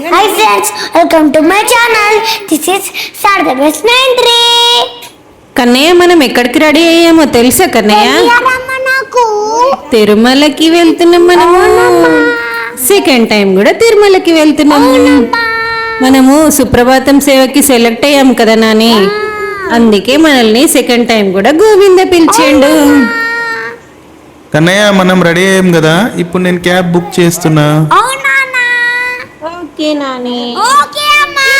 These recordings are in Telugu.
Hi friends, welcome to my channel. This is Sarda Best 93. Kannayya మనం ఎక్కడికి రెడీ అయ్యామో తెలుసా కన్నయ్య? నాకు తిరుమలకి వెళ్తున్నాం మనము. సెకండ్ టైం కూడా తిరుమలకి వెళ్తున్నాము. మనము సుప్రభాతం సేవకి సెలెక్ట్ అయ్యాం కదా నాని, అందుకే మనల్ని సెకండ్ టైం కూడా గోవింద పిలిచాడు. కన్నయ్య మనం రెడీ అయ్యాం కదా, ఇప్పుడు నేను క్యాబ్ బుక్ చేస్తున్నా. ఓకే నాని. ఓకే అమ్మా.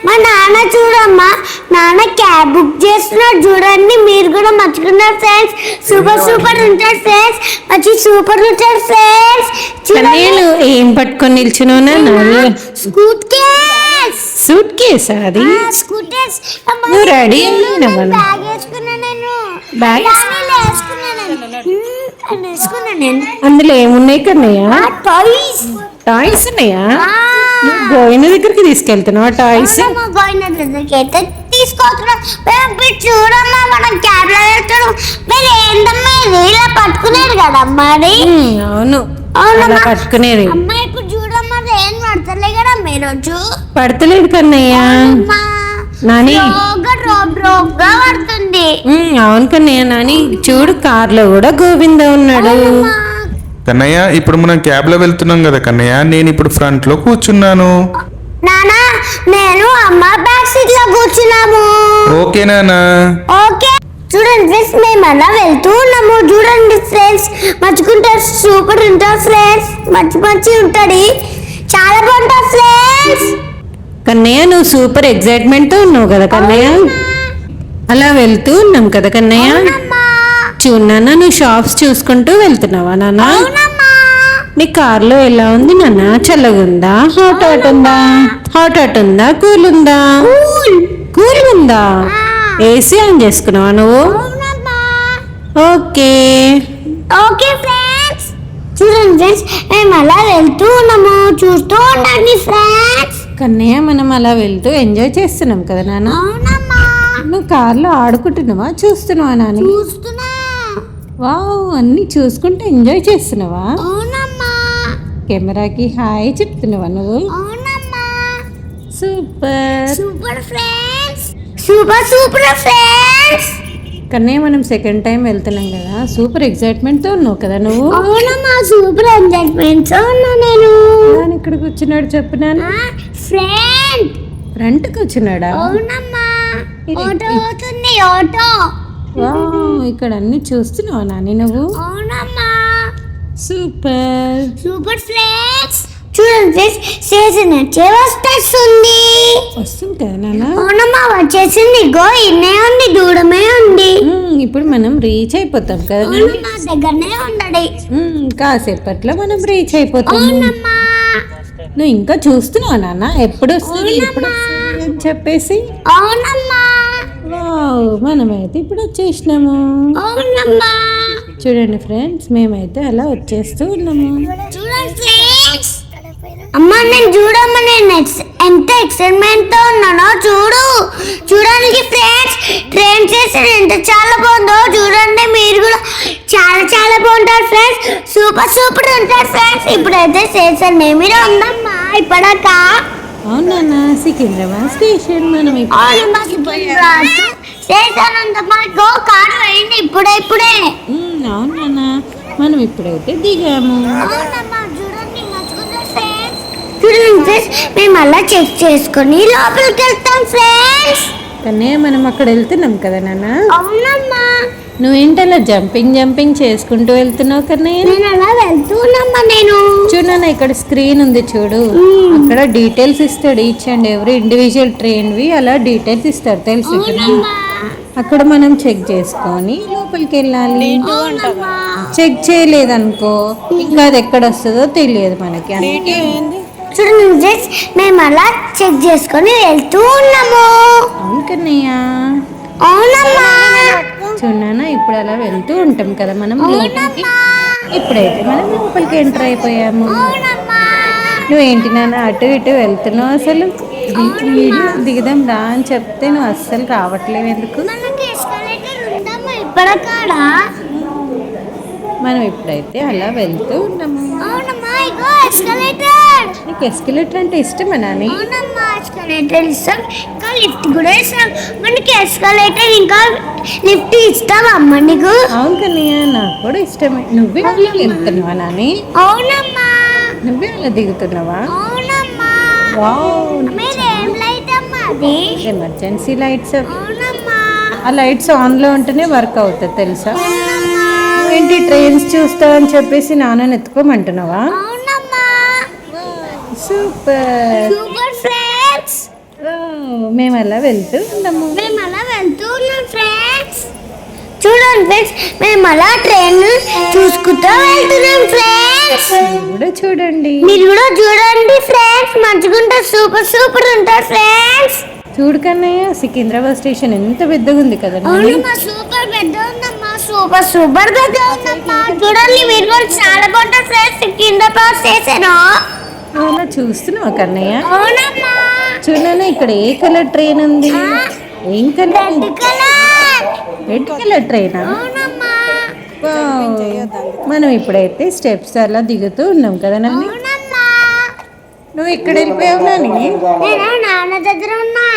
మా నాన్న చూడమ్మా, నాన్న క్యాబ్ బుక్ చేస్తున్నాడు చూడండి. మీరు కూడా మర్చిపోతున్నారు ఫ్రెండ్స్. సూపర్ సూపర్ ఉంటారు ఫ్రెండ్స్, మంచి సూపర్ ఉంటారు ఫ్రెండ్స్. కన్నయ్య నువ్వు ఏం పట్టుకొని నిల్చున్నావు నాన్న? Scoot case. సూట్ కేసా అది? Scoot case. నువ్వు రెడీ అయినా మనం? బ్యాగ్ వేసుకున్నా నేను. బ్యాగ్ వేసుకున్నా నేను. అందులో ఏమున్నాయి కన్నయ్య? టాయ్స్. టాయ్స్ ఉన్నాయా? నువ్వు గోవింద దగ్గరికి తీసుకెళ్తున్నావా టాయ్స్? చూడమ్మా, మనం క్యాబ్ లో వెళ్తున్నాం. మీరు ఏంటమ్మా ఇది ఇలా పట్టుకునేది కదమ్మా అది? అవును, అలా పట్టుకునేది. అమ్మా ఇప్పుడు చూడమ్మా, ఏం పడతలే కదా మీరు. పడతలేదు కన్నయ్య. నాని రోగ్గా పడుతుంది. అవును కన్నయ్య. నాని చూడు, కార్లో కూడా గోవింద ఉన్నాడు. కన్నయ్య ఇప్పుడు మనం క్యాబ్ లో వెళ్తున్నాం కదా కన్నయ్య, నేను ఇప్పుడు ఫ్రంట్ లో కూర్చున్నాను. నానా నేను అమ్మ బ్యాక్ సీట్ లో కూర్చున్నాము. ఓకే నానా. ఓకే చూడండి ఫ్రెండ్స్, మేము అలా వెళ్తూ ఉన్నాము. చూడండి ఫ్రెండ్స్, మర్చుకుంటారు. సూపర్ ఉంటారు ఫ్రెండ్స్, మంచి ఉంటది, చాలా బాగుంటారు ఫ్రెండ్స్. కన్నయ్య నువ్వు సూపర్ ఎగ్జైట్మెంట్ తో ఉన్నావు కదా కన్నయ్య. అలా వెళ్తూ ఉన్నాం కదా కన్నయ్య. చూడు నాన్న, నువ్వు షాప్స్ చూసుకుంటూ వెళ్తున్నావా నాన్న? నీ కార్లో ఎలా ఉంది నాన్న? చల్లగా ఉందా? హాట్ ఉందా? హాట్ ఉందా? కూల్ ఉందా? కూల్ ఉందా? ఏసీ ఆన్ చేసుకున్నావా నువ్వు? ఓకే ఓకే ఫ్రెండ్స్, చూడండి ఫ్రెండ్స్, మేము అలా వెళ్తూ ఉన్నాము. చూస్తూ ఉండండి ఫ్రెండ్స్. కన్నయ్య మనం అలా వెళ్తూ ఎంజాయ్ చేస్తున్నాం కదా నాన్న. నువ్వు కార్లో ఆడుకుంటున్నావా చూస్తున్నావా నాన్న? వావ్, అన్ని చూసుకుంటూ ఎంజాయ్ చేస్తున్నావా? కెమెరాకి హాయ్ చెప్తున్నావా నువ్వు? Super super friends, super friends. Kannayya మనం సెకండ్ టైం వెళ్తున్నాం కదా, సూపర్ ఎక్సైట్మెంట్ తో ఉన్నావు కదా నువ్వు? అవునమ్మా, సూపర్ ఎంజాయ్మెంట్ ఉన్నా నేను. ఇక్కడ కూర్చున్నాడు చెప్పు నాన్న. ఫ్రంట్ కూర్చున్నాడా? అవునమ్మా, ఆటో అవుతుంది, ఆటో. వావ్, ఇక్కడ అన్ని చూస్తున్నావా నాని నువ్వు? అవునమ్మా, సూపర్ ఫ్రెండ్స్. చూడండి ఫ్రెండ్స్, స్టేషన్ వచ్చే వస్తుంది కదా నాన్న. అవునమ్మా, వచ్చేసింది. గో ఇన్నే ఉంది, దూరమే ఉంది. ఇప్పుడు మనం రీచ్ అయిపోతాం కదా, దగ్గరనే ఉండడి. కాసేపట్లో మనం రీచ్ అయిపోతాం. నువ్వు ఇంకా చూస్తున్నావా నాన్న? ఎప్పుడు వస్తుంది ఎప్పుడు వస్తుంది అని చెప్పేసి. అవునమ్మా, మనమైతే ఇప్పుడు వచ్చేసినాము. అవునమ్మా, చూడండి ఫ్రెండ్స్, మేమైతే అలా వచ్చేస్తూ ఉన్నాము. చూడండి ఫ్రెండ్స్, అమ్మా నేను చూడమ్మా, నేను ఎంత ఎక్సైట్మెంట్ తో ఉన్నానో చూడడానికి ఫ్రెండ్స్. ట్రైన్ స్టేషన్ ఎంత చాలా బాగుందో చూడండి. మీరు కూడా చాలా బాగుంటారు ఫ్రెండ్స్, సూపర్ ఉంటారు ఫ్రెండ్స్. ఇప్పుడైతే స్టేషన్ మీద ఉందమ్మా ఇప్పటికా. అవునా, సికింద్రాబాద్ స్టేషన్. మనం స్టేషన్ ఉందమ్మా. గో కారు వేయండి ఇప్పుడే. అవునా, మనం ఇప్పుడైతే దిగాము. చూడండి ఫ్రెండ్స్, మేము అలా చెక్ చేసుకొని లోపలికి వెళ్తాం ఫ్రెండ్స్. కానీ మనం అక్కడ వెళ్తున్నాం కదా నాన్న. అవునమ్మా, నువ్వేంటలా జంపింగ్ చేసుకుంటూ వెళ్తున్నావు కన్నయ్య? నేను అలా వెళ్తున్నామ్మా. నేను చూడన్నా, ఇక్కడ స్క్రీన్ ఉంది చూడు, అక్కడ డీటెయిల్స్ ఇస్తాడు. ఈచ్ అండ్ ఎవ్రీ ఇండివిజువల్ ట్రైన్వి అలా డీటెయిల్స్ ఇస్తారు తెలుసు కదా. అక్కడ మనం చెక్ చేసుకొని లోపలికి వెళ్ళాలి. చెక్ చేయలేదనుకో ఇంకా అది ఎక్కడ వస్తుందో తెలియదు మనకి. చూడండి ఫ్రెండ్స్, మేము అలా చెక్ చేసుకొని వెళ్తూ ఉన్నాము. అవును కన్నయ్య. అవునమ్మా, చూడన్నా, ఇప్పుడు అలా వెళ్తూ ఉంటాం కదా మనం లోపలికి. ఇప్పుడైతే మనం లోపలికి ఎంటర్ అయిపోయాము. నువ్వేంటి నాన్న అటు ఇటు వెళ్తున్నావు? అసలు దిగుదాం రా అని చెప్తే నువ్వు అస్సలు రావట్లేవు ఎందుకు? మనం ఇప్పుడైతే అలా వెళ్తూ ఉన్నాము. ఇగో ఎస్కలేటర్. నీకు ఎస్కలేటర్ అంటే ఇష్టమా నాని? అవునమ్మా ఎస్కలేటర్ ఇస్తాం, ఇంకా లిఫ్ట్ కూడా ఇస్తాం. మనకి ఎస్కలేటర్ ఇంకా లిఫ్ట్ ఇస్తావా అమ్మ నీకు? అవును కన్నయ్య, నాకు కూడా ఇష్టమే. నువ్వే అలా వెళ్తున్నావా నాని? అవునమ్మా. నువ్వే అలా దిగుతున్నావా? అవునమ్మా. వావ్, మీరేం లైట్ అమ్మా అది? Emergency lights. అవునమ్మా. ఆ లైట్స్ ఆన్లో ఉంటేనే వర్క్ అవుతుంది తెలుసా? అవునమ్మా. ఏంటి ట్రైన్స్ చూస్తావని చెప్పేసి నాన్నని ఎత్తుకోమంటున్నావా? అవునమ్మా. సూపర్. Super friends. మేము అలా వెళ్తూ ఉన్నాము. మేము అలా వెళ్తూ ఉన్నాం ఫ్రెండ్స్. చూడండి ఫ్రెండ్స్, మేము అలా ట్రైన్ చూసుకుంటూ వెళ్తున్నాం ఫ్రెండ్స్. మీరు కూడా చూడండి. మీరు కూడా చూడండి ఫ్రెండ్స్, మంచిగా ఉంటుంది, సూపర్ సూపర్ ఉంటుంది ఫ్రెండ్స్. చూడు కన్నయ్య, సికింద్రాబాద్ స్టేషన్ ఎంత పెద్దగా ఉంది కదా నాని? అవునమ్మా, సూపర్ పెద్ద ఉందమ్మా, సూపర్ సూపర్ పెద్ద ఉందమ్మా. చూడండి మీరు కూడా చాలా బాగుంటుంది ఫ్రెండ్స్ కింద స్టేషన్. అలా చూస్తున్నావా కన్నయ్య? అవునమ్మా. చూడన్నా, ఇక్కడ ఏ కలర్ ట్రైన్ ఉంది? ఏం colour? Red colour. Red colour ట్రైనా? అవునమ్మా. మనం ఇప్పుడైతే స్టెప్స్ అలా దిగుతూ ఉన్నాం కదా నాని? అవునమ్మా. నువ్వు ఇక్కడ వెళ్ళిపోయావు నాని? నేను నాన్న దగ్గర ఉన్నా.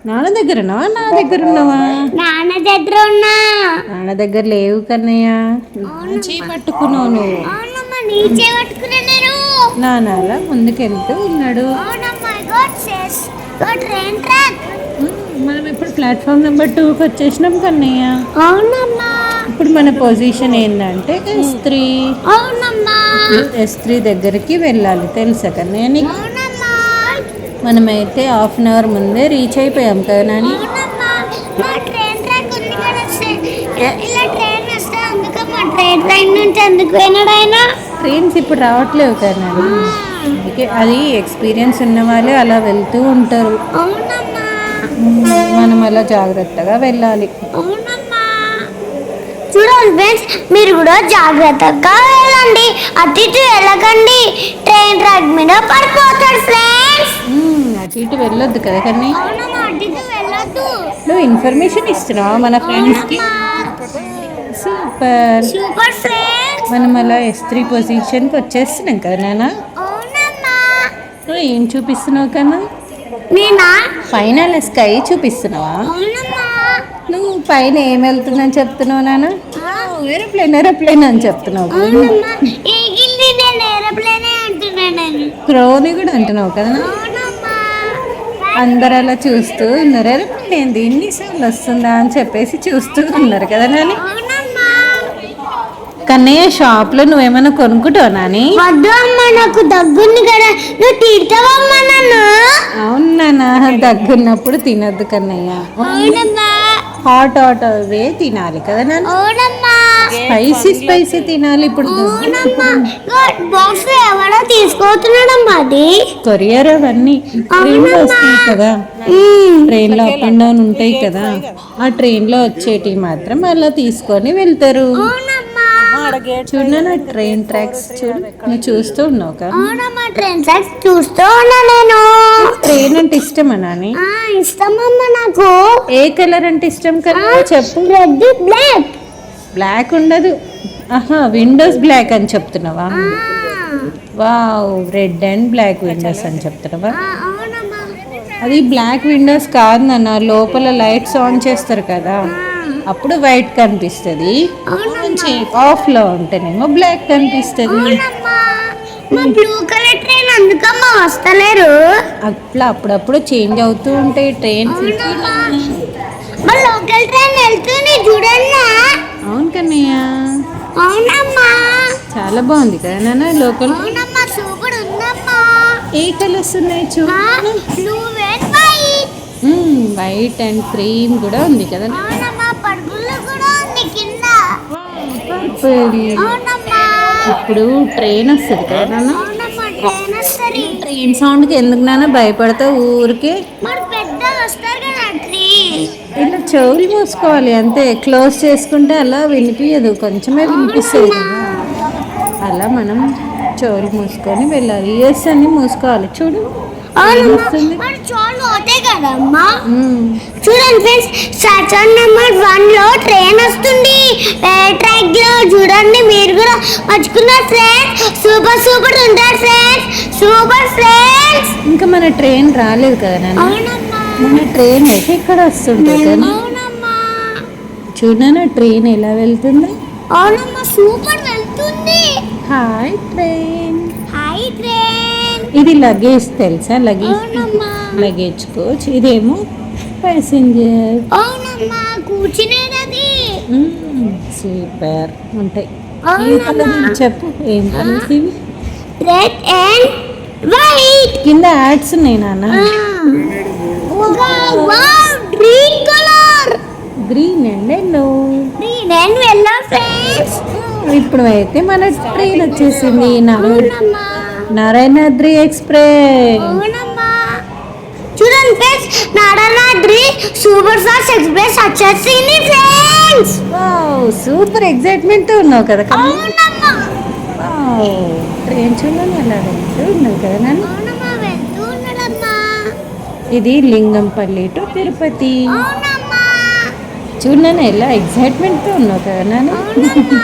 నాన్న దగ్గర ఉన్నావా, నా దగ్గర ఉన్నావా? నాన్న దగ్గర ఉన్నా. నాన్న దగ్గర లేవు కన్నయ్య, చేయి పట్టుకున్నావు నువ్వు. అవునమ్మా, నీచే పట్టుకున్నా నేను. నాన్న అలా ముందుకెళ్తూ ఉన్నాడు. అవునమ్మా, ట్రైన్ ట్రాక్. మనం ఇప్పుడు ప్లాట్ఫామ్ నెంబర్ 2కి వచ్చేసినాం కన్నయ్య. అవునమ్మా. ఇప్పుడు మన పొజిషన్ ఏంటంటే S3. అవునమ్మా. S3 దగ్గరికి వెళ్ళాలి తెలుసా కన్నయ్య నీకు? అవునమ్మా. మనమైతే హాఫ్ అన్ అవర్ ముందే రీచ్ అయిపోయాం కదా నాని? అవునమ్మా. మా ట్రైన్ ట్రాక్ ఉంది కదా, ఇలా ట్రైన్ వస్తే అందుకమ్మా ట్రైన్ నుంచి ఎందుకు పోయినాడు ఆయన? ట్రైన్స్ ఇప్పుడు రావట్లేవు కదా నాని, అందుకే అది ఎక్స్పీరియన్స్ ఉన్న వాళ్ళే అలా వెళ్తూ ఉంటారు. అవునమ్మా. మనం అలా జాగ్రత్తగా వెళ్ళాలి. అవునమ్మా. చూడండి ఫ్రెండ్స్, మీరు కూడా జాగ్రత్తగా వెళ్ళండి, అటు ఇటు వెళ్ళకండి, ట్రైన్ ట్రాక్ మీద పడిపోతాడు ఫ్రెండ్స్. అటు ఇటు వెళ్ళొద్దు కదా కన్నీ. అవునమ్మా, అటు ఇటు వెళ్ళొద్దు. నువ్వు ఇన్ఫర్మేషన్ ఇస్తున్నావా మన ఫ్రెండ్స్కి? సూపర్. Super friends. మనం అలా S3 పొజిషన్కి వచ్చేస్తున్నాం కదా నాన్న? అవునమ్మా. నువ్వు ఏం చూపిస్తున్నావు కన్నా? నేనా? పైన స్కై చూపిస్తున్నావా? అవునమ్మా. నువ్వు పైన ఏం వెళ్తుందని చెప్తున్నావు నాన్న? ఏరోప్లేన్ అని చెప్తున్నావు. అవునమ్మా, ఎగిరింది, నేను ఏరోప్లేనే అంటున్నాను. క్రోని కూడా అంటున్నావు కదా? అవునమ్మా. అందరు అలా చూస్తూ ఉన్నారు. ఏరోప్లేన్ ఎన్ని సార్లు వస్తుందా అని చెప్పేసి చూస్తూ ఉన్నారు కదా నాని? అవునమ్మా. కన్నయ్య, షాప్లో నువ్వేమైనా కొనుక్కుంటావు నాని? వద్దు అమ్మా, నాకు దగ్గుంది కదా, నువ్వు తిడతావమ్మా నన్ను. అవును నాన్న, దగ్గున్నప్పుడు తినద్దు కన్నయ్య. అవునమ్మా. హాట్ అవే తినాలి కదా నాన్న? అవునమ్మా. స్పైసీ తినాలి. ఇప్పుడు అవునమ్మా. బాక్స్ ఎవడో తీసుకోతున్నాడమ్మా అది. కొరియర్ అవన్నీ ట్రైన్లో వస్తాయి కదా, ట్రైన్లో అప్ అండ్ డౌన్ ఉంటాయి కదా, ఆ ట్రైన్లో వచ్చేటి మాత్రం అలా తీసుకొని వెళ్తారు. అవునమ్మా. చూడు నా ట్రైన్ ట్రాక్స్ చూడు, నువ్వు చూస్తూ ఉన్నావు కదా? అవునమ్మా, ట్రైన్ ట్రాక్స్ చూస్తూ ఉన్నా నేను. ట్రైన్ అంటే ఇష్టమా నాని? ఇష్టమమ్మా నాకు. ఏ కలర్ అంటే ఇష్టం కదా చెప్పు? Red black. బ్లాక్ ఉండదు. ఆహా, విండోస్ బ్లాక్ అని చెప్తున్నావా? Wow, red and black windows అని చెప్తున్నావా? అవునమ్మా. అది బ్లాక్ విండోస్ కాదు నాన్న, లోపల లైట్స్ ఆన్ చేస్తారు కదా, అప్పుడు వైట్ కనిపిస్తుంది. ఆఫ్లో ఉంటేనేమో బ్లాక్ కనిపిస్తుంది. బ్లూ కలర్ ట్రైన్ అందుకమ్మా వస్తలేరు. అట్లా అప్పుడప్పుడు చేంజ్ అవుతూ ఉంటాయి ట్రైన్స్. లోకల్ ట్రైన్ వెళ్తుంది చూడన్నా. అవును కన్నయ్య. అవునమ్మా. చాలా బాగుంది కదా నాన్న లోకల్. అవునమ్మా, సూపర్ ఉందమ్మా. ఏ కలర్స్ ఉన్నాయి చూడు? Blue and white. White and cream కూడా ఉంది కదా. అవునమ్మా, పర్పుల్ కూడా ఉంది కింద. పర్పుల్. అవునమ్మా. ఇప్పుడు ట్రైన్ వస్తుంది కదా నాన్న? అవునమ్మా, ట్రైన్ వస్తుంది. ట్రైన్ సౌండ్కి ఎందుకు నాన్న భయపడతావు ఊరికే? మరి పెద్ద వస్తారు కదా ఇలా చెవులు మూసుకోవాలి అంతే, క్లోజ్ చేసుకుంటే అలా వినిపించదు, కొంచెమే వినిపిస్తుంది కదా. అలా మనం చెవులు మూసుకొని వెళ్ళాలి, ఇయర్స్ అన్ని మూసుకోవాలి. చూడు వస్తుంది మరి చాలా అవుతాయి కదమ్మా. మ్మ్. చూడండి ఫ్రెండ్స్, స్టార్టర్ నెంబర్ 1 లో ట్రైన్ వస్తుంది ట్రాక్ లో. చూడండి మీరు కూడా మర్చుకున్నారు ఫ్రెండ్స్. సూపర్ సూపర్ ఉంటారు ఫ్రెండ్స్, సూపర్ ఫ్రెండ్స్. ఇంకా మన ట్రైన్ రాలేదు కదా నాన్న. అవునమ్మా, మన ట్రైన్ అయితే ఇక్కడ వస్తుంటుంది కదా. అవునమ్మా, చూడనా ట్రైన్ ఎలా వెళ్తుంది. అవునమ్మా, సూపర్ వెళ్తుంది. Hi train. Hi train. ఇది లగేజ్ తెలుసా, లగేజ్ అవునమ్మా, లగేజ్ కోచ్. ఇదేమో ప్యాసింజర్. అవునమ్మా, కూర్చునేది. సూపర్ ఉంటాయి. ఏ అవునమ్మా. కలర్ చెప్పు, ఏం కలర్స్ ఇవి? Red and white. కింద యాడ్స్ ఉన్నాయి నాన్న. Green colour. Green and yellow. Green and yellow friends. ఇప్పుడు అయితే మన ట్రైన్ వచ్చేసింది. అవునమ్మా, నారాయణాద్రి ఎక్స్ప్రెస్. అవునమ్మా. చూడండి friends, Narayanadri super fast express వచ్చేసింది ఫ్రెండ్స్. సూపర్ ఎక్సైట్మెంట్ తో ఉన్నావు కదా కన్నా. అవునమ్మా, ట్రైన్ చూడాలి అలా వెళ్తూ ఉన్నావు కదా నాన్న. అవునమ్మా, వెళ్తూ ఉన్నాడమ్మా. ఇది లింగంపల్లి టు తిరుపతి. అవునమ్మా, చూడన్నా ఎలా ఎక్సైట్మెంట్ తో ఉన్నావు కదా నాన్న. అవునమ్మా,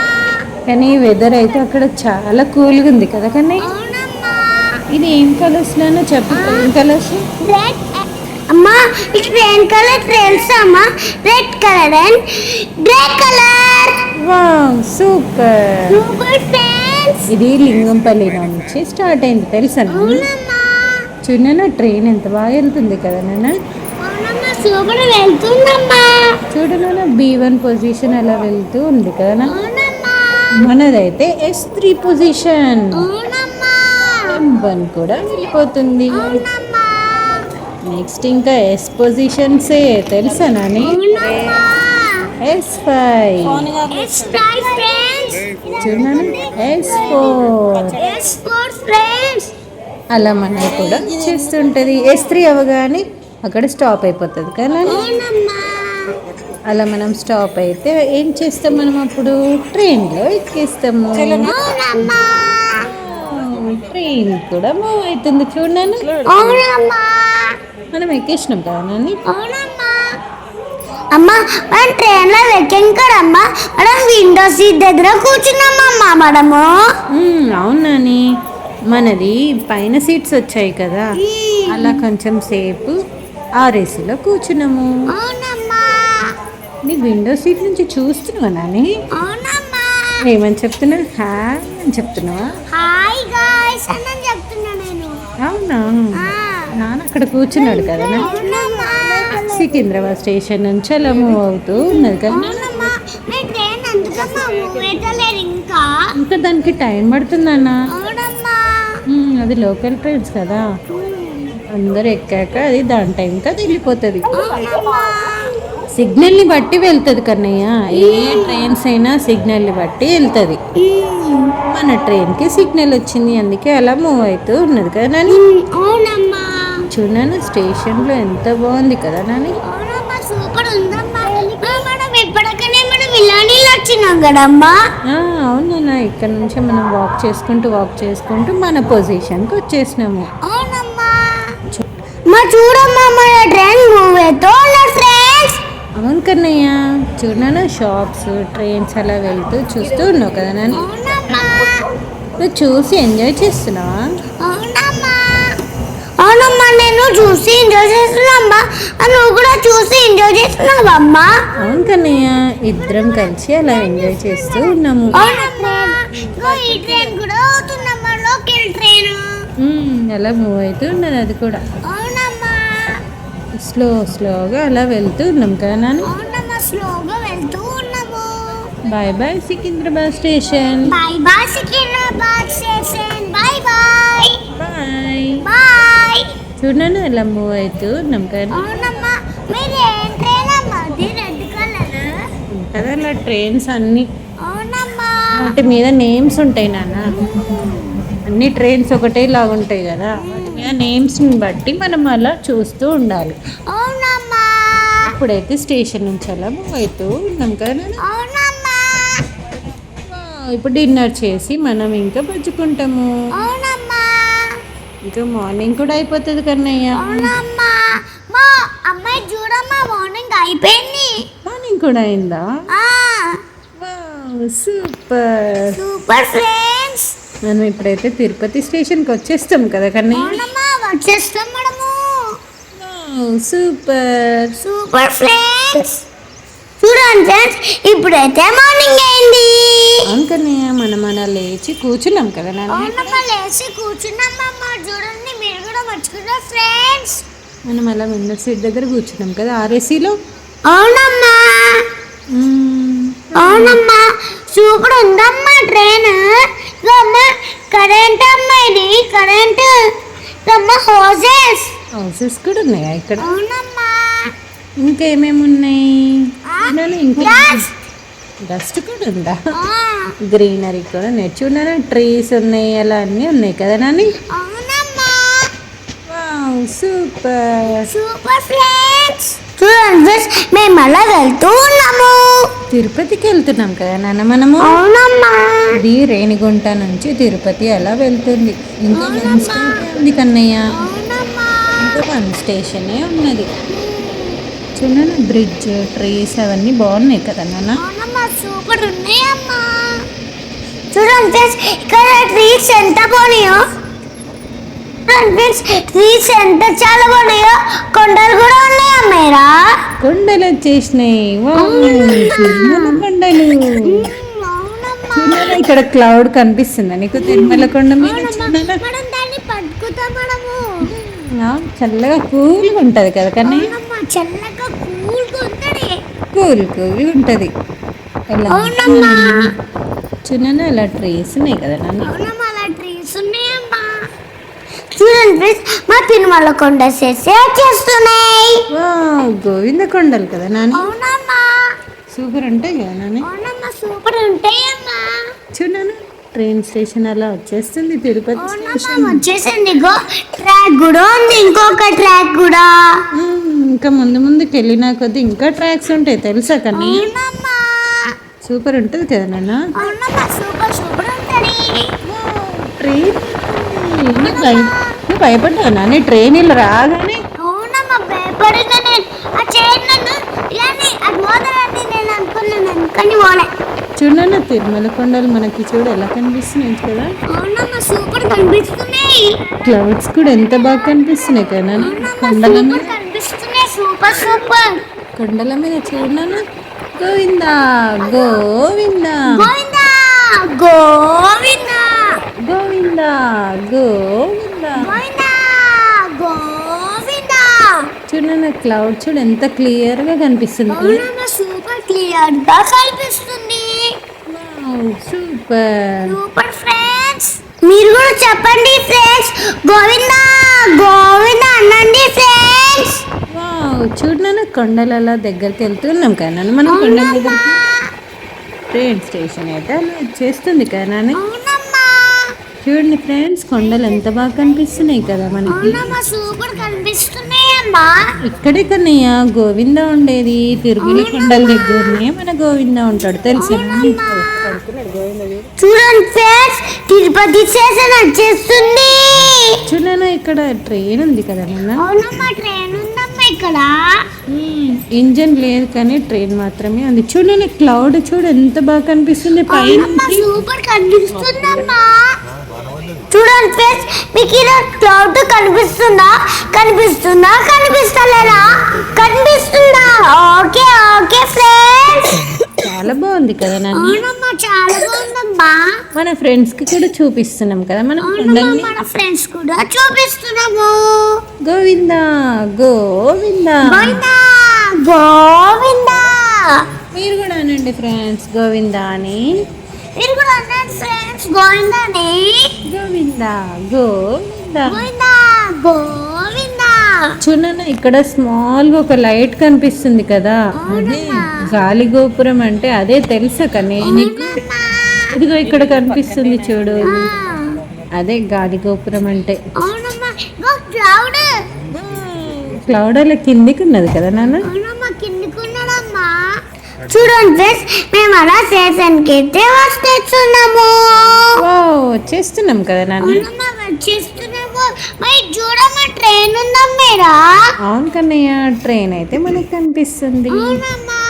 కానీ వెదర్ అయితే అక్కడ చాలా కూల్గా ఉంది కదా కన్నా. అవునమ్మా. ఇది ఏం కలర్స్ నాన్న చెప్పు, ఏం కలర్స్? రెడ్. అమ్మా, ఈ ట్రైన్ కలర్ తెలుసా అమ్మా? Red colour and grey colour. Wow super. Super friends. ఇది లింగంపల్లి నుంచి స్టార్ట్ అయింది తెలుసా నాన్న. అవునమ్మా, చూడన్నా ట్రైన్ ఎంత బాగా వెళ్తుంది కదా నాన్న. అవునమ్మా, సూపర్ వెళ్తుందమ్మా. చూడు నాన్న B1 పొజిషన్ అలా వెళ్తూ ఉంది కదా నాన్న. అవునమ్మా, మనదైతే S3 పొజిషన్. అవునమ్మా, M1 కూడా వెళ్ళిపోతుంది. అవునమ్మా, నెక్స్ట్ ఇంకా S పొజిషన్సే తెలుసా నాని. అవునమ్మా. S5 It's nice friends. చూడన్నా S4 It's for friends. అలా మనది కూడా చేస్తుంటది. S3 అవగానే అక్కడ స్టాప్ అయిపోతుంది కదా. అవునమ్మా, అలా మనం స్టాప్ అయితే ఏం చేస్తాం మనం అప్పుడు ట్రైన్లో ఎక్కేస్తాము. అవునమ్మా, ట్రైన్ కూడా మూవ్ అవుతుంది చూడండి. అవునమ్మా, మనం ఎక్కేసినాం కదా నాని. అవునమ్మా. అమ్మా, మనం ట్రైన్లో ఎక్కాం కదమ్మా, మనం విండో సీట్ దగ్గర కూర్చున్నామమ్మా మనము. అవును నాని, మనది పైన సీట్స్ వచ్చాయి కదా, అలా కొంచెం సేపు ఆర్ఏసీలో కూర్చున్నాము. అవునమ్మా, నీ విండో సీట్ నుంచి చూస్తున్నావా నాని? అవునమ్మా. ఏమని చెప్తున్నా? హాయ్ అని చెప్తున్నావా? హాయ్ గాయ్స్ అని చెప్తున్నా నేను. అవునా, ఆ, నాన్న అక్కడ కూర్చున్నాడు కదా నాన్న. అవునమ్మా, సికింద్రాబాద్ స్టేషన్ నుంచి అలా మూవ్ అవుతూ ఉన్నది కదా. అవునమ్మా. మీ ట్రైన్ ఎందుకమ్మా మూవ్ అవుతలేదు ఇంకా? ఇంకా దానికి టైం పడుతుందన్న. అవునమ్మా, అది లోకల్ ట్రైన్స్ కదా, అందరు ఎక్కాక అది దాని టైం కదా వెళ్ళిపోతుంది. అవునమ్మా, సిగ్నల్ని బట్టి వెళ్తుంది కన్నయ్య. ఏ ట్రైన్స్ అయినా సిగ్నల్ని బట్టి వెళ్తుంది. మన ట్రైన్కి సిగ్నల్ వచ్చింది, అందుకే అలా మూవ్ అవుతూ ఉన్నది కదా నాని. అవునమ్మా, చూడను స్టేషన్లో ఎంత బాగుంది కదా నాని. అవునమ్మా, సూపర్ ఉందమ్మా. మనం ఎప్పటికనే మనం ఇలానే వచ్చినాం కదమ్మా. అవునన్నా, ఇక్కడ నుంచి మనం వాక్ చేసుకుంటూ మన పొజిషన్కి వచ్చేసినాము. అవునమ్మా. మా చూడమ్మా, మన ట్రైన్ మూవ్ అవుతూ ఉన్నారు ఫ్రెండ్స్. అవును కన్నయ్య, చూడనా షాప్స్ ట్రైన్స్ అలా వెళ్తూ చూస్తూ ఉన్నావు కదా నాని. అవునమ్మా, నువ్వు చూసి ఎంజాయ్ చేస్తున్నావా? అవునమ్మా, అవునమ్మా, నేను చూసి ఎంజాయ్ చేస్తున్నామ్మా. నువ్వు కూడా చూసి ఎంజాయ్ చేస్తున్నావమ్మా. అవును కన్నయ్య, ఇద్దరం కలిసి అలా ఎంజాయ్ చేస్తూ ఉన్నాము. అవునమ్మా, ఇగో ఈ ట్రైన్ కూడా అవుతుందమ్మా, లోకల్ ట్రైన్. అలా మూవ్ అవుతూ ఉన్నది అది కూడా. అవునమ్మా, స్లోగా అలా వెళ్తూ ఉన్నాం కదా నాని. అవునమ్మా, స్లోగా వెళ్తూ ఉన్నాము. Bye bye Secunderabad station. Bye bye Secunderabad station. Bye bye. Bye. Bye. చూడను ఎలా మూవ్ అవుతూ ఉన్నాం కదా. అవునమ్మా, మీరు ఏం ట్రైన్ అమ్మా? అది రెడ్ కలర్. కదా అలా ట్రైన్స్ అన్ని అవునమ్మా, వాటి మీద నేమ్స్ ఉంటాయి నాన్న. అన్ని ట్రైన్స్ ఒకటే లాగా ఉంటాయి కదా, వాటి మీద నేమ్స్ని బట్టి మనం అలా చూస్తూ ఉండాలి. అవునమ్మా, ఇప్పుడైతే స్టేషన్ నుంచి అలా మూవ్ అవుతూ ఉన్నాం కదా నాన్న. అవునమ్మా, ఇప్పుడు డిన్నర్ చేసి మనం ఇంకా పుచ్చుకుంటాము. అవునమ్మా. ఇంకా మార్నింగ్ కూడా అయిపోతుంది కన్నయ్య. అవునమ్మా. మా అమ్మాయి చూడమ్మా మార్నింగ్ అయిపోయింది. మార్నింగ్ కూడా అయిందా? ఆ, సూపర్. Super friends. మనం ఇప్పుడైతే తిరుపతి స్టేషన్కి వచ్చేస్తాం కదా కన్నయ్య. అవునమ్మా వచ్చేస్తాం మనము. సూపర్. Super friends. చూడండి ఫ్రెండ్స్ ఇప్పుడైతే మార్నింగ్ అయింది. అవును కన్నయ్య, మనం అలా లేచి కూర్చున్నాం కదా నాన్న. అవునమ్మా లేచి కూర్చున్నామమ్మా. చూడండి మీరు కూడా మర్చిపోయారు ఫ్రెండ్స్. మనం అలా విండో సీట్ దగ్గర కూర్చున్నాం కదా ఆర్ఏసీలో. అవునమ్మా. అవునమ్మా సూపర్ ఉందమ్మా ట్రైన్. అమ్మా కరెంట్ అమ్మా, ఇది కరెంట్ అమ్మా. హౌసెస్ హౌసెస్ కూడా ఉన్నాయా ఇక్కడ? అవునమ్మా. ఇంకేమేమి ఉన్నాయి? ఇంకా Dust. డస్ట్ కూడా ఉందా? ఆ, గ్రీనరీ కూడా నేర్చుకున్నాను. ట్రీస్ ఉన్నాయి, అలా అన్నీ ఉన్నాయి కదా నాని. అవునమ్మా. సూపర్. Super friends. చూడండి ఫ్రెండ్స్ మేము అలా వెళ్తూ ఉన్నాము. తిరుపతికి వెళ్తున్నాం కదా నాన్న మనము. అవునమ్మా. ఇది రేణిగుంట నుంచి తిరుపతి అలా వెళ్తుంది. ఇంకా వన్ స్టాప్ ఉంది కన్నయ్య. అవునమ్మా. ఇంకా వన్ స్టేషనే ఉన్నది. చూడండి బ్రిడ్జ్, ట్రీస్ అవన్నీ బాగున్నాయి కదా నాన్న. అవునమ్మా సూపర్ ఉన్నాయమ్మా. చూడండి ఫ్రెండ్స్ ఇక్కడ ట్రీస్ ఎంత బాగున్నాయో. చూడండి ఫ్రెండ్స్ ట్రీస్ ఎంత చాలా బాగున్నాయో. కొండలు కూడా ఉన్నాయమ్మేరా. కొండలు వచ్చేసినాయి. తిరుమల కొండలు. అవునమ్మా. చూడాలా ఇక్కడ క్లౌడ్ కనిపిస్తుందా నీకు తిరుమల కొండ మీద? చూడాలా? మనం దాన్ని పట్టుకుతాం మనము. చల్లగా కూల్గా ఉంటది కదా కానీ. అవునమ్మా చల్లగా కూల్గా ఉంటది. కూల్గా ఉంటది. అవునమ్మా. చూడనా అలా ట్రీస్ ఉన్నాయి కదా నాన్న. అవునమ్మా అలా ట్రీస్ ఉన్నాయమ్మా. చూడండి ఫ్రెండ్స్ మా తిరుమల కొండ చేసే వచ్చేస్తున్నాయి. గోవింద కొండలు కదా నాని. అవునమ్మా. సూపర్ ఉంటాయి కదా నాని. అవునమ్మా సూపర్ ఉంటాయమ్మా. చూడనా ట్రైన్ స్టేషన్ అలా వచ్చేస్తుంది తిరుపతి అవునమ్మా స్టేషన్. వచ్చేసింది. ఇగో ట్రాక్ కూడా ఉంది, ఇంకొక ట్రాక్ కూడా. ఇంకా ముందు ముందుకు వెళ్ళినా కొద్ది ఇంకా ట్రాక్స్ ఉంటాయి తెలుసా కానీ. అవునమ్మా. సూపర్ ఉంటుంది కదా నాన్న. అవునమ్మా సూపర్ సూపర్ ఉంటది. ట్రైన్ నువ్వు భయపడ్డావు నాని ట్రైన్ ఇలా రాగానే? అవునమ్మా భయపడిన నేను ఆ చైన్ నన్ను ఇలానే అది పోతానని నేను అనుకున్నాను కానీ పోలే. చూడన్నా తిరుమల కొండలు మనకి చూడు ఎలా కనిపిస్తున్నాయి కదా. అవునమ్మా సూపర్ కనిపిస్తున్నాయి. క్లౌడ్స్ కూడా ఎంత బాగా కనిపిస్తున్నాయి కదా నాన్న. అవునమ్మా కొండల మీద సూపర్ కనిపిస్తున్నాయి. Super super. కొండల మీద చూడన్నా. గోవిందా గోవిందా గోవిందా గోవిందా గోవిందా గోవిందా. గోవిందా గోవిందా. చూడన్నా క్లౌడ్ చూడు ఎంత క్లియర్ గా కనిపిస్తుంది. అవునమ్మా సూపర్ క్లియర్ గా కనిపిస్తుంది. సూపర్. Super friends. మీరు కూడా చెప్పండి ఫ్రెండ్స్. గోవిందా గోవిందా అనండి ఫ్రెండ్స్. చూడన్నా కొండలు అలా దగ్గరికి వెళ్తున్నాం కదా నాన్న మనం. కొండల దగ్గరికి ట్రైన్ స్టేషన్ అయితే అలా వచ్చేస్తుంది కదా నాన్న. అవునమ్మా. చూడండి ఫ్రెండ్స్ కొండలు ఎంత బాగా కనిపిస్తున్నాయి కదా మనకి. అవునమ్మా సూపర్ కనిపిస్తున్నాయమ్మా. ఇక్కడే కన్నయ్య గోవింద ఉండేది. తిరుమల కొండల దగ్గరనే మన గోవింద ఉంటాడు తెలుసా? చూడండి ఫ్రెండ్స్ తిరుపతి స్టేషన్ వచ్చేస్తుంది. చూడన్నా ఇక్కడ ట్రైన్ ఉంది కదా నాన్న. అవునమ్మా ట్రైన్ ఉందమ్మా ఇక్కడ. ఇంజన్ లేదు కానీ ట్రైన్ మాత్రమే ఉంది. చూడండి క్లౌడ్ చూడు ఎంత బాగా కనిపిస్తుంది పైన. అవునమ్మా సూపర్ కనిపిస్తుందమ్మా. చూడండి ఫ్రెండ్స్ మీకు ఇలా క్లౌడ్ కనిపిస్తుందా కనిపిస్తుందా కనిపిస్తలేదా కనిపిస్తుందా? Okay okay friends. చాలా బాగుంది కదా నాన్న. అవునమ్మా చాలా బాగుందమ్మా. మన ఫ్రెండ్స్ కి కూడా చూపిస్తున్నాం కదా మనం అవునమ్మా కొండల్ని. మన ఫ్రెండ్స్ కూడా చూపిస్తున్నాము. గోవిందా గోవిందా. గోవిందా గోవిందా. మీరు కూడా అనండి ఫ్రెండ్స్ గోవిందా అని. మీరు కూడా అన్నారు ఫ్రెండ్స్ గోవిందాని. గోవిందా గోవిందా. గోవిందా గోవిందా. చూడన్నా ఇక్కడ స్మాల్ గా ఒక లైట్ కనిపిస్తుంది కదా. అదే గాలి గోపురం అంటే అదే తెలుసా కానీ నీకు? ఇదిగో ఇక్కడ కనిపిస్తుంది చూడు. అదే గాలి గోపురం అంటే. అవునమ్మా ఇగో క్లౌడ్. క్లౌడ్ అలా కిందికి ఉన్నది కదా నాన్న. అవునమ్మా కిందికున్నాడమ్మా. చూడండి ఫ్రెండ్స్ మేము అలా స్టేషన్కి అయితే వచ్చేస్తున్నాము. వచ్చేస్తున్నాం కదా నాన్న. అవునమ్మా వచ్చేస్తున్నాము. మరి చూడమ్మా ట్రైన్ ఉందమ్మేరా. అవును కన్నయ్య, ట్రైన్ అయితే మనకి కనిపిస్తుంది. అవునమ్మా.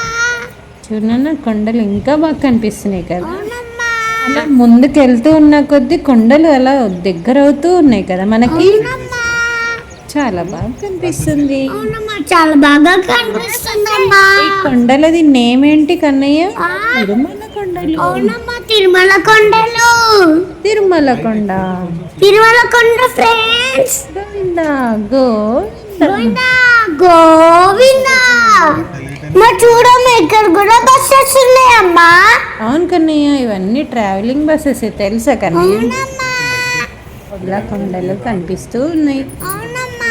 చూడన్న కొండలు ఇంకా బాగా కనిపిస్తున్నాయి కదా. అవునమ్మా. అలా ముందుకు వెళ్తూ ఉన్న కొద్ది కొండలు అలా దగ్గర అవుతూ ఉన్నాయి కదా మనకి. అవునమ్మా. చాలా బాగా కనిపిస్తుంది. అవునమ్మా, చాలా బాగా కనిపిస్తుందమ్మా. ఈ కొండలది నేమ్ ఏంటి కన్నయ్య? తిరుమల కొండలు. అవునమ్మా, తిరుమల కొండలు. తిరుమల కొండ. తిరుమల కొండ ఫ్రెండ్స్. గోవిందా గోవిందా. గోవిందా గోవిందా. మా చూడమ్మా, ఇక్కడ కూడా బస్సెస్ ఉన్నాయమ్మా. అవును కన్నయ్య, ఇవన్నీ ట్రావెలింగ్ బస్సెస్ తెలుసా కన్నయ్య? అవునమ్మా. ఇలా కొండలు కనిపిస్తూ ఉన్నాయి. అవునమ్మా.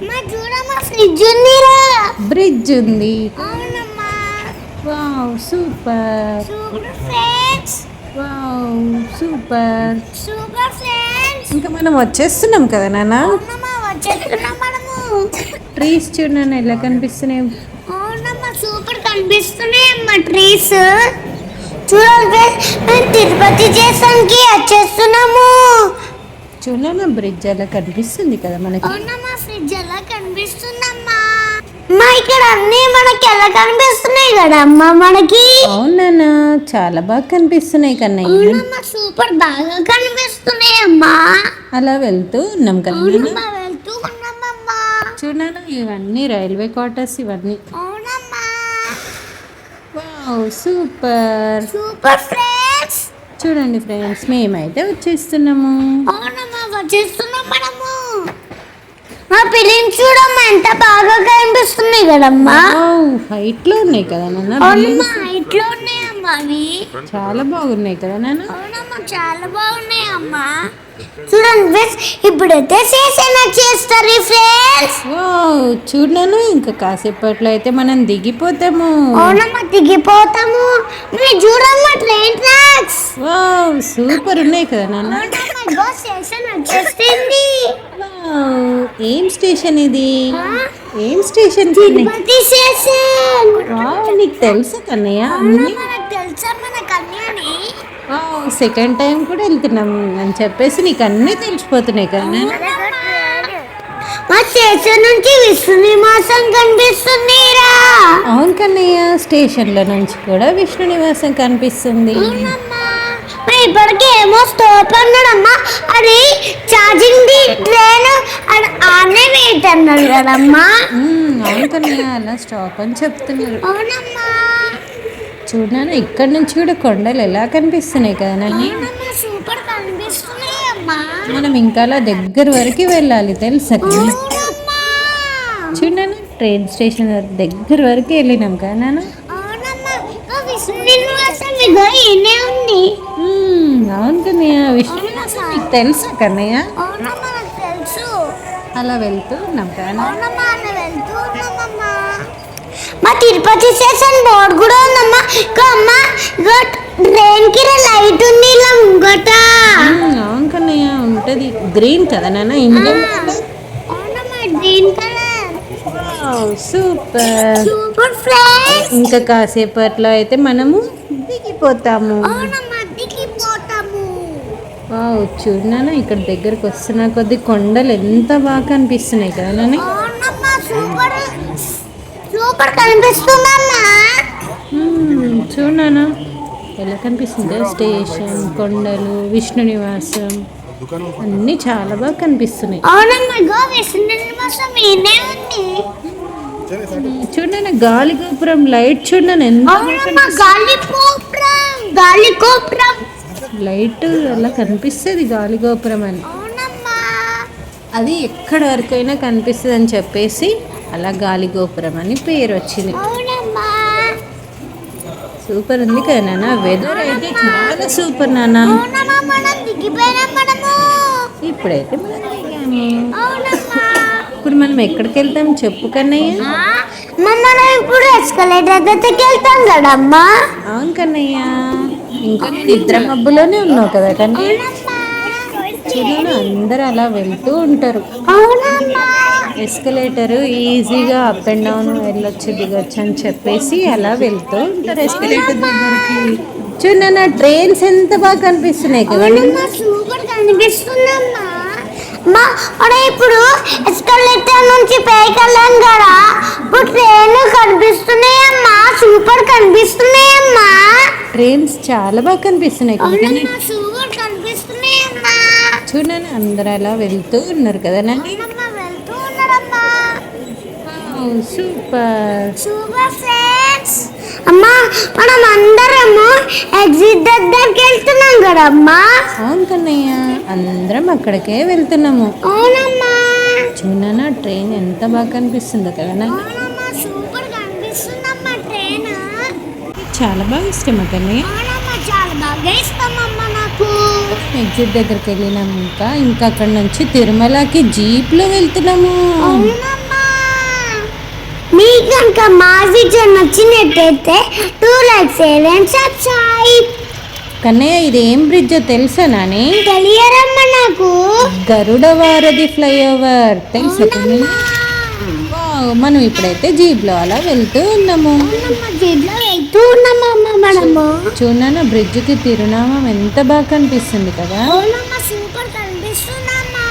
మా చూడమ్మా, ఫ్రిడ్జ్ ఉందిరా. బ్రిడ్జ్ ఉంది. అవునమ్మా. Wow super. Super friends. Wow super. Super friends. ఇంకా మనం వచ్చేస్తున్నాం కదా నాన్న. అవునమ్మా, వచ్చేస్తున్నాం మనము. ట్రీస్ చూడన్నా ఎలా కనిపిస్తున్నాయి. అవునమ్మా, సూపర్ కనిపిస్తున్నాయమ్మా ట్రీస్. చూడండి, మేము తిరుపతి స్టేషన్కి వచ్చేస్తున్నాము. చూడన్నా బ్రిడ్జ్ అలా కనిపిస్తుంది కదా మనకి. అవునమ్మా, ఫ్రిడ్జ్ ఎలా కనిపిస్తుందమ్మా. మా ఇక్కడ అన్నీ మనకి ఎలా కనిపిస్తున్నాయి కదమ్మా మనకి. అవునన్నా, చాలా బాగా కనిపిస్తున్నాయి కన్నయ్య. అవునమ్మా, సూపర్ బాగా కనిపిస్తున్నాయమ్మా. అలా వెళ్తూ ఉన్నాం కదా నాన్న. అవునమ్మా, వెళ్తూ ఉన్నామమ్మా. చూడన్నా ఇవన్నీ రైల్వే క్వార్టర్స్ ఇవన్నీ. అవునమ్మా. Wow super. Super friends. చూడండి ఫ్రెండ్స్, మేమైతే వచ్చేస్తున్నాము. అవునమ్మా, వచ్చేస్తున్నాం మనము. మా పిల్లిని చూడమ్మా, ఎంత బాగా కనిపిస్తున్నాయి కదమ్మా. హైట్ లో ఉన్నాయి కదా నాన్న. అవునమ్మా, హైట్ లో ఉన్నాయమ్మా అవి. చాలా బాగున్నాయి కదా నాన్న. అవునమ్మా, చాలా బాగున్నాయమ్మా. చూడండి ఫ్రెండ్స్, ఇప్పుడైతే స్టేషన్ వచ్చేస్తారు ఫ్రెండ్స్. వావ్ చూడను, ఇంకా కాసేపట్లో అయితే మనం దిగిపోతాము. అవునమ్మా, దిగిపోతాము. మీరు చూడమ్మా ట్రైన్ ట్రాక్స్. వావ్ సూపర్ ఉన్నాయి కదా నాన్న. అవునమ్మా, ఇదిగో స్టేషన్ వచ్చేస్తుంది. వావ్, ఏం స్టేషన్ ఇది? ఆ? ఏం స్టేషన్? తిరుపతి స్టేషన్. వావ్, నీకు తెలుసా కన్నయ్య అన్ని? అవునమ్మా, నాకు తెలుసా మన కన్యాని. వావ్, సెకండ్ టైం కూడా వెళ్తున్నాం అని చెప్పేసి నీకు అన్నీ తెలిసిపోతున్నాయి కదా నాన్న. మా స్టేషన్ నుంచి విష్ణు నివాసం కనిపిస్తుందిరా. అవును కన్నయ్య, స్టేషన్లో నుంచి కూడా విష్ణు నివాసం కనిపిస్తుంది. అవునమ్మా. మరి ఇప్పటికి ఏమో స్టాప్ అన్నాడమ్మా. అది ఛార్జింగ్ ది ట్రైన్ ఆనే వెయిట్ అన్నాడు కదమ్మా. అవును కన్నయ్య, అలా స్టాప్ అని చెప్తున్నారు. అవునమ్మా. చూడనా, ఇక్కడ నుంచి కూడా కొండలు ఎలా కనిపిస్తున్నాయి కదా నాన్న. అవునమ్మా, సూపర్ కనిపిస్తున్నాయమ్మా. మనం ఇంకా అలా దగ్గర వరకు వెళ్ళాలి తెలుసా కన్నయ్య? అవునమ్మా. చూడనా, ట్రైన్ స్టేషన్ దగ్గర వరకు వెళ్ళినాం కదా నాన్న. అవునమ్మా, ఇంకా విష్ణు నివాసం ఇగో ఈయనే ఉంది. అవును కన్నయ్య, విష్ణు నివాసం నీకు తెలుసా కన్నయ్య? అవునమ్మా, నాకు తెలుసు. అలా వెళ్తూ ఉన్నాం కదా నాన్న. అవునమ్మా, అలా వెళ్తూ ఉన్నామమ్మా. మా తిరుపతి స్టేషన్ బోర్డు కూడా ఉందమ్మా. ఇంకా అమ్మ, ఇగో ట్రైన్ కి లైట్ ఉంది ఇలా ముంగట. అవును కన్నయ్య, ఉంటది. గ్రీన్ కదా నాన్న ఇంజన్. అవునమ్మా, green colour. Super. Super friends. ఇంకా కాసేపట్లో అయితే మనము దిగిపోతాము. అవునమ్మా, దిగిపోతాము. వావ్ చూడనా, ఇక్కడ దగ్గరకు వస్తున్న కొద్ది కొండలు ఎంత బాగా కనిపిస్తున్నాయి కదా నాన్న. అవునమ్మా, సూపర్ సూపర్ కనిపిస్తుందమ్మా. చూడనా ఎలా కనిపిస్తుంది. స్టేషన్, కొండలు, విష్ణు నివాసం అన్నీ చాలా బాగా కనిపిస్తున్నాయి. అవునమ్మా, ఇగో విష్ణు నివాసం ఈయనే ఉంది. చూడనా, గాలి గోపురం లైట్ చూడనా ఎంత అవునమ్మా, గాలి గోపురం. గాలి గోపురం. లైట్ అలా కనిపిస్తుంది గాలి గోపురం అని. అవునమ్మా. అది ఎక్కడ వరకైనా కనిపిస్తుంది అని చెప్పేసి అలా గాలి గోపురం అని పేరు వచ్చింది. అవునమ్మా. సూపర్ ఉంది కదా నాన్న. వెదర్ అయితే చాలా సూపర్ నాన్న. అవునమ్మా, మనం దిగిపోయినాం మనము. ఇప్పుడైతే మనం దిగాము. అవునమ్మా. ఇప్పుడు మనం ఎక్కడికి వెళ్తాం చెప్పు కన్నయ్య? మనం ఇప్పుడు ఎస్కలేటర్ దగ్గరికి వెళ్తాం కదమ్మా. అవును కన్నయ్య, ఇంకా నిద్ర మబ్బులోనే ఉన్నావు కదా కన్నయ్య. అవునమ్మా. చూడను, అందరూ అలా వెళ్తూ ఉంటారు. అవునమ్మా. ఎస్కలేటర్ ఈజీగా అప్ అండ్ డౌన్ వెళ్ళొచ్చు దిగొచ్చు అని చెప్పేసి అలా వెళ్తూ ఉంటారు ఎస్కలేటర్ దగ్గరికి. చూడన్నా, ట్రైన్స్ ఎంత బాగా కనిపిస్తున్నాయి కదా. అవునమ్మా, సూపర్ కనిపిస్తుందమ్మా. అమ్మా మనం ఇప్పుడు ఎస్కలేటర్ నుంచి పైకి వెళ్ళాం కదా, ఇప్పుడు ట్రైన్ కనిపిస్తున్నాయమ్మా, సూపర్ కనిపిస్తున్నాయమ్మా. ట్రైన్స్ చాలా బాగా కనిపిస్తున్నాయి కదా కన్నయ్య. అవునమ్మా, సూపర్ కనిపిస్తున్నాయమ్మా. చూడండి అందరూ అలా వెళ్తూ ఉన్నారు కదా నాన్న. అవునమ్మా, వెళ్తూ ఉన్నారమ్మా. సూపర్. Super friends. అమ్మా మనం అందరము ఎగ్జిట్ దగ్గరికి వెళ్తున్నాం కదమ్మా. అవును కన్నయ్య, అందరం అక్కడికే వెళ్తున్నాము. అవునమ్మా. చూడన్నా ట్రైన్ ఎంత బాగా కనిపిస్తుందో కదా నాకు. అవునమ్మా, సూపర్ కనిపిస్తుందమ్మా ట్రైన్. చాలా బాగా ఇష్టం కన్నయ్య. అవునమ్మా, చాలా బాగా ఇష్టమమ్మా నాకు. ఎగ్జిట్ దగ్గరికి వెళ్ళినాక ఇంకా అక్కడ నుంచి తిరుమలకి జీప్లో వెళ్తున్నాము. అవునమ్మా. మీకు కనుక మా వీడియో నచ్చినట్టయితే 2 likes and subscribe. కన్నయ్య ఇది ఏం బ్రిడ్జో తెలుసా నాని? తెలియరమ్మా నాకు. గరుడ వారధి ఫ్లైఓవర్ తెలుసా కన్నయ్య? వావ్, మనం ఇప్పుడైతే జీప్లో అలా వెళ్తూ ఉన్నాము. అవునమ్మా, జీప్లో వెళ్తూ ఉన్నామమ్మా మనము. చూడన్నా బ్రిడ్జ్కి తిరునామం ఎంత బాగా కనిపిస్తుంది కదా. అవునమ్మా, సూపర్ కనిపిస్తుందమ్మా.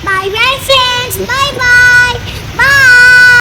Bye bye friends.